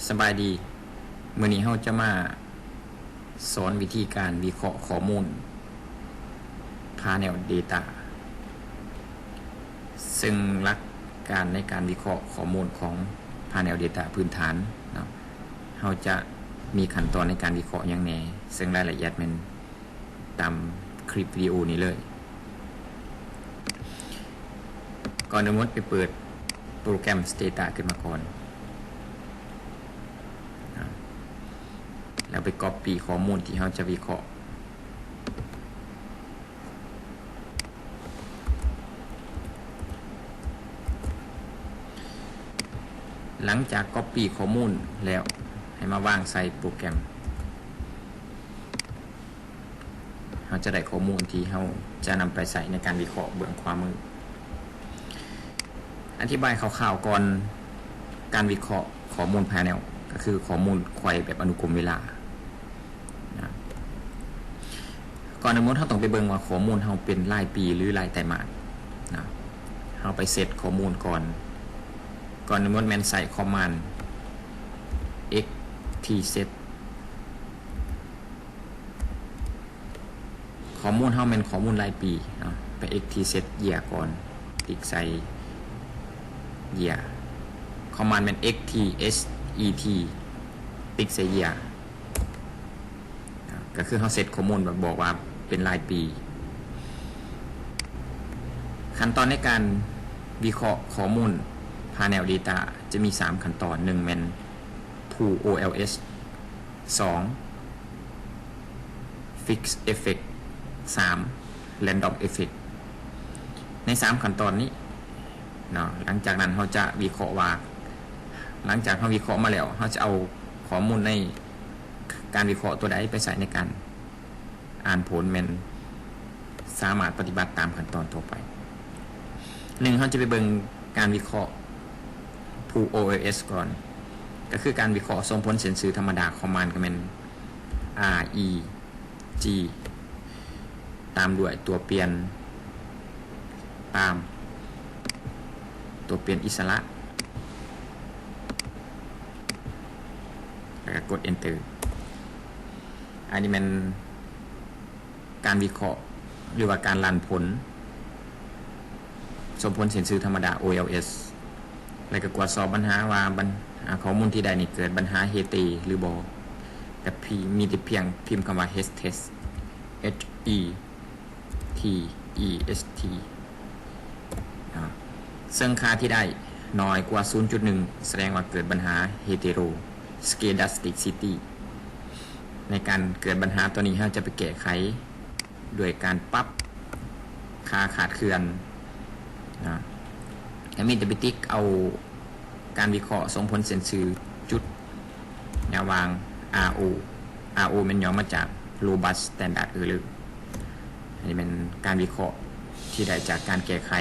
สบายดีมื้อนี้เราจะมาสอนวิธีการวิเคราะห์ข้อมูล Panel Data ซึ่งหลักการในการวิเคราะห์ข้อมูลของ Panel Data พื้นฐานเนาะเราจะมีขั้นตอนในการวิเคราะห์อย่างแน่ซึ่งรายละเอียดมันตามคลิปวิดีโอนี้เลยก่อนอื่นไปเปิดโปรแกรม Stata ขึ้นมาก่อนแล้วไป copy ข้อมูลที่เราจะวิเคราะห์หลังจาก copy ข้อมูลแล้วให้มาวางใส่โปรแกรมเราจะได้ข้อมูลที่เราจะนำไปใส่ในการวิเคราะห์เบื้องขวามืออธิบายคร่าวๆก่อนการวิเคราะห์ข้อมูล Panel ก็คือข้อมูลไขว่แบบอนุกรมเวลาก่อนอื่นเราต้องไปเบิ่งว่าข้อมูลเราเป็นรายปีหรือรายไตรมาสนะเราไปเซตข้อมูลก่อนอื่นแม่นใส่คอมมานด์ xtset ข้อมูลเราเป็นข้อมูลรายปีเนาะไป xtset year ก่อนติ๊กใส่ year คอมมานด์เป็น xtset ติ๊กใส่ year ก็คือเราเซตข้อมูลแบบบอกว่าเป็นรายปีขั้นตอนในการวิเคราะห์ข้อมูล Panel Data จะมี3ขั้นตอน1เป็น Pool OLS 2 Fix Effect 3 Random Effect ใน3ขั้นตอนนี้เนาะหลังจากนั้นเราจะวิเคราะห์ว่าหลังจากเราวิเคราะห์มาแล้วเราจะเอาข้อมูลในการวิเคราะห์ตัวใดไปใส่ในการอ่านผลมันสามารถปฏิบัติตามขั้นตอนต่อไป1เราจะไปเบิ่งการวิเคราะห์ Pool OLS ก่อนก็คือการวิเคราะห์ส่งผลเส้นสื่อธรรมดาคอมมานด์ก็เป็น REG ตามด้วยตัวเปลี่ยนตามตัวเปลี่ยนอิสระแล้วก็กด Enter อันนี้มันการวิเคราะห์หรือว่าการรันผลสมผลเส้นสื่อธรรมดา OLS แล้วก็ตรวจสอบปัญหาว่าข้อมูลที่ใดนี่เกิดปัญหาเฮตีหรือบ่แต่มีแต่เพียงพิมพ์คำว่า test h e t e s t ซึ่งค่าที่ได้น้อยกว่า 0.1 แสดงว่าเกิดปัญหา heteroscedasticity ในการเกิดปัญหาตัวนี้เราจะไปแก้ไขด้วยการปรับค่าขาดเคลื่อนนะมีแต่ไปติ๊กเอาการวิเคราะห์ส่งผลเส้นสื่อจุดแนววาง RO มันย่อมาจาก Robust Standard Error อันนี้เป็นการวิเคราะห์ที่ได้จากการแก้ไข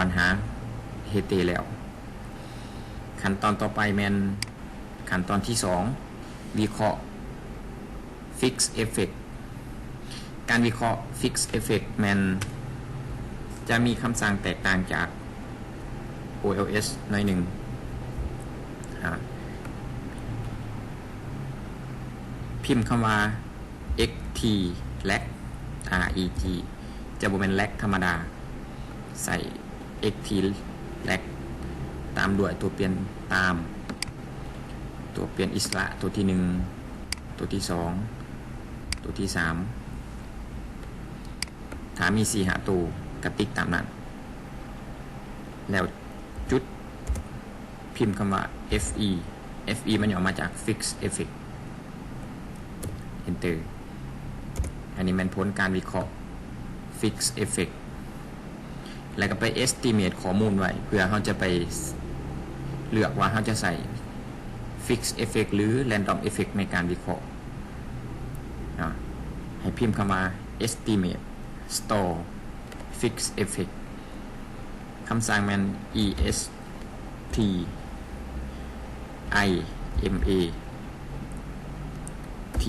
ปัญหาเฮเตแล้วขั้นตอนต่อไปเป็นขั้นตอนที่2วิเคราะห์ Fix Effect การวิเคราะห์ Fix Effect มันจะมีคำสั่งแตกต่างจาก OLS หน่อยหนึ่งพิมพ์คำว่า xt lag reg จะบ่เป็น lag ธรรมดาใส่ xt lag ตามด้วยตัวเปลี่ยนตามตัวเปลี่ยนอิสระตัวที่1ตัวที่2ตัวที่3ถ้ามี4-5ตัวกระติกตามนั้นแล้วจุดพิมพ์คำว่า fe มันย่อมาจาก fix effect enter อันนี้มันผลการวิเคราะห์ fix effect แล้วก็ไป estimate ข้อมูลไว้เพื่อเราจะไปเลือกว่าเราจะใส่ fix effect หรือ random effect ในการวิเคราะห์ให้พิมพ์คำว่า estimate store fix effect คำสั่งมัน est ima t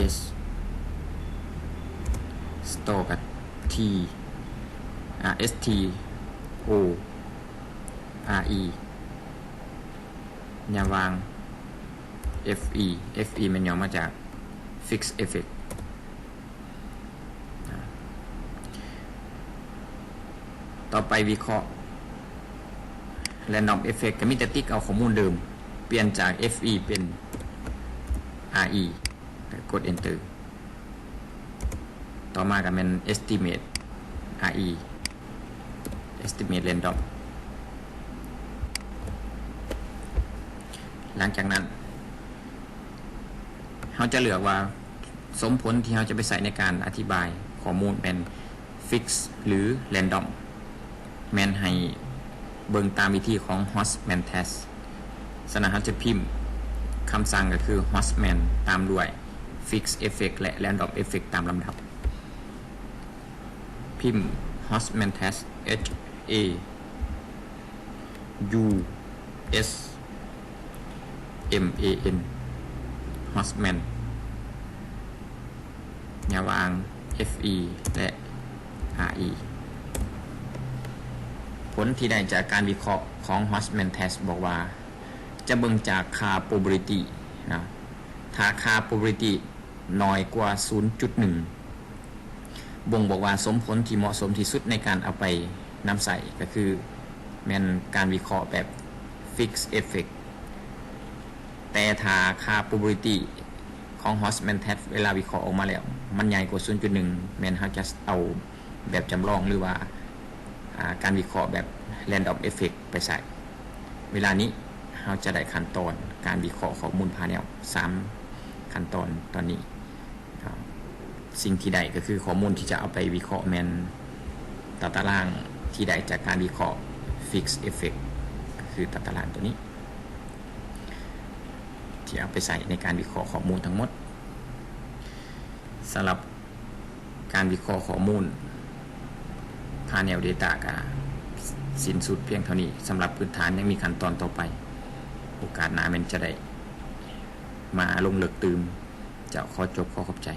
es store กับ t sto RE อย่าวาง FE มันย่อมาจาก Fix Effect ต่อไปวิเคราะห์ Random Effect ก็มีแต่ติ๊กเอาข้อมูลเดิมเปลี่ยนจาก FE เป็น RE กด Enter ต่อมาก็เป็น Estimate RE Estimate Random หลังจากนั้นเราจะเลือกว่าสมผลที่เราจะไปใส่ในการอธิบายข้อมูลเป็น Fix หรือ Random แม่นให้เบิ่งตามวิธีของ Hostman Test สนะเราจะพิมพ์คำสั่งก็คือ Hostman ตามด้วย Fix Effect และ Random Effect ตามลำดับพิมพ์ Hostman Test H A U S M A N Hostman อย่าวาง FE และ RE ผลที่ได้จากการวิเคราะห์ของ Hostman Test บอกว่าจะเบิ่งจากค่า probability นะถ้าค่า probability น้อยกว่า 0.1 บ่งบอกว่าสมผลที่เหมาะสมที่สุดในการเอาไปนำใส่ก็คือแม่นการวิเคราะห์แบบ Fix Effect แต่ถ้าค่า probability ของ Hostman Test เวลาวิเคราะห์ออกมาแล้วมันใหญ่กว่า 0.1 แม่นเราจะเอาแบบจำลองหรือว่าการวิเคราะห์แบบ Random Effect ไปใส่เวลานี้เราจะได้ขั้นตอนการวิเคราะห์ข้อมูลภายใน3ขั้นตอนนี้สิ่งที่ได้ก็คือข้อมูลที่จะเอาไปวิเคราะห์แม่นตารางที่ได้จากการวิเคราะห์ Fix Effect ก็คือตารางตัวนี้ที่เอาไปใส่ในการวิเคราะห์ข้อมูลทั้งหมดสำหรับการวิเคราะห์ข้อมูลPanel Data ก็สิ้นสุดเพียงเท่านี้สำหรับพื้นฐานยังมีขั้นตอนต่อไปโอกาสหน้ามันจะได้มาลงลึกตื่มจะขอจบขอขอบใจ